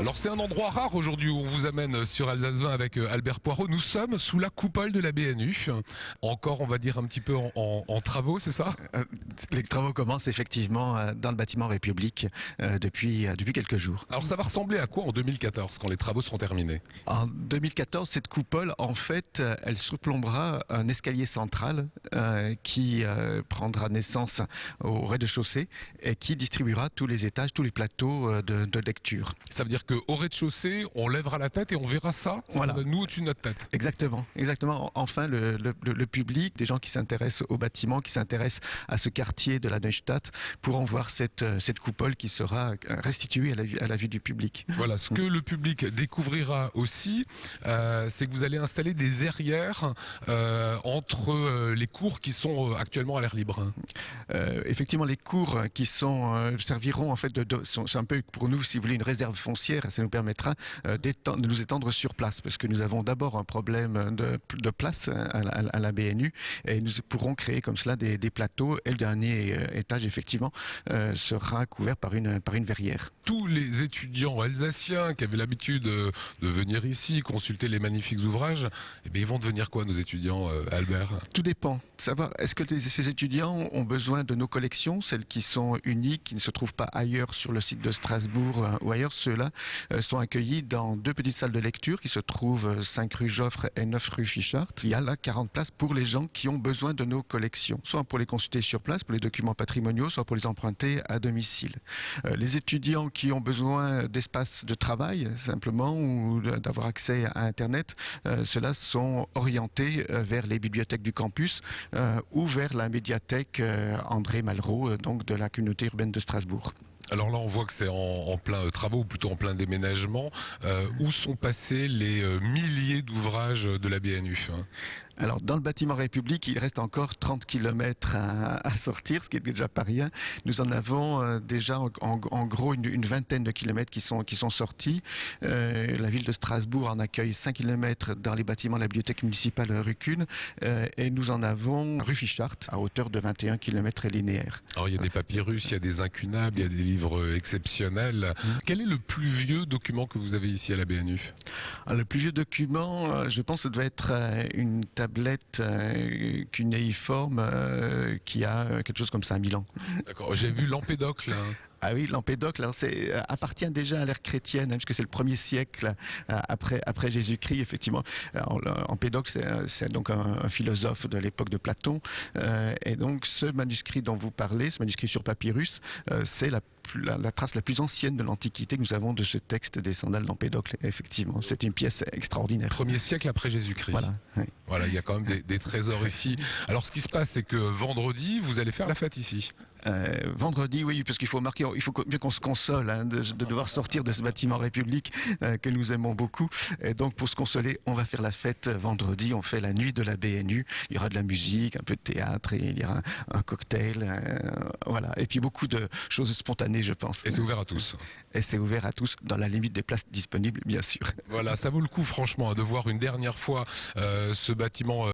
Alors c'est un endroit rare aujourd'hui où on vous amène sur Alsace 20 avec Albert Poirot. Nous sommes sous la coupole de la BNU. Encore, on va dire, un petit peu en travaux, c'est ça? Les travaux commencent effectivement dans le bâtiment République depuis quelques jours. Alors ça va ressembler à quoi en 2014 quand les travaux seront terminés? En 2014, cette coupole, en fait, elle surplombera un escalier central qui prendra naissance au rez-de-chaussée et qui distribuera tous les étages, tous les plateaux de lecture. Ça veut dire qu'au rez-de-chaussée, on lèvera la tête et on verra ça, Voilà. nous au-dessus de notre tête. Exactement, exactement. Enfin, le public, des gens qui s'intéressent au bâtiment, qui s'intéressent à ce quartier de la Neustadt, pourront voir cette coupole qui sera restituée à la vue du public. Voilà, ce que le public découvrira aussi, c'est que vous allez installer des verrières entre les cours qui sont actuellement à l'air libre. Effectivement, les cours qui serviront en fait c'est un peu pour nous, si vous voulez, une réserve foncière. Ça nous permettra de nous étendre sur place, parce que nous avons d'abord un problème de place à la BNU, et nous pourrons créer comme cela des plateaux. Et le dernier étage, effectivement, sera couvert par une verrière. Tous les étudiants alsaciens qui avaient l'habitude de venir ici consulter les magnifiques ouvrages, eh bien, ils vont devenir quoi, nos étudiants, Albert? Tout dépend. Savoir, est-ce que ces étudiants ont besoin de nos collections, celles qui sont uniques, qui ne se trouvent pas ailleurs sur le site de Strasbourg ou ailleurs? Ceux-là sont accueillis dans 2 petites salles de lecture qui se trouvent 5 rue Joffre et 9 rue Fichart. Il y a là 40 places pour les gens qui ont besoin de nos collections, soit pour les consulter sur place, pour les documents patrimoniaux, soit pour les emprunter à domicile. Les étudiants qui ont besoin d'espace de travail, simplement, ou d'avoir accès à Internet, ceux-là sont orientés vers les bibliothèques du campus ou vers la médiathèque André Malraux, donc de la communauté urbaine de Strasbourg. Alors là, on voit que c'est en plein travaux, ou plutôt en plein déménagement. Où sont passés les milliers d'ouvrages de la BNU? Alors, dans le bâtiment République, il reste encore 30 km à sortir, ce qui est déjà pas rien. Nous en avons déjà en gros une vingtaine de kilomètres qui sont sortis. La ville de Strasbourg en accueille 5 km dans les bâtiments de la bibliothèque municipale rue Kuhn, et nous en avons rue Fichart à hauteur de 21 km linéaires. Alors, il y a des papyrus, il y a des incunables, il y a des livres exceptionnels. Quel est le plus vieux document que vous avez ici à la BNU? Alors, le plus vieux document, je pense que ça doit être une tablette cunéiforme qui a quelque chose comme 5000 ans. D'accord, j'ai vu l'Empédocle. Ah oui, l'Empédocle, alors appartient déjà à l'ère chrétienne, puisque c'est le 1er siècle après Jésus-Christ, effectivement. Empédocle, c'est donc un philosophe de l'époque de Platon, et donc ce manuscrit dont vous parlez, ce manuscrit sur papyrus, c'est la trace la plus ancienne de l'Antiquité que nous avons de ce texte des Sandales d'Empédocle. Effectivement, c'est une pièce extraordinaire. 1er siècle après Jésus-Christ. Voilà. Oui. Voilà, il y a quand même des trésors ici. Alors, ce qui se passe, c'est que vendredi, vous allez faire la fête ici. Vendredi, oui, parce qu'il faut bien qu'on se console de devoir sortir de ce bâtiment République que nous aimons beaucoup. Et donc, pour se consoler, on va faire la fête vendredi. On fait la nuit de la BNU. Il y aura de la musique, un peu de théâtre, et il y aura un cocktail, voilà. Et puis beaucoup de choses spontanées, je pense. Et c'est ouvert à tous. Et c'est ouvert à tous, dans la limite des places disponibles, bien sûr. Voilà, ça vaut le coup, franchement, de voir une dernière fois ce bâtiment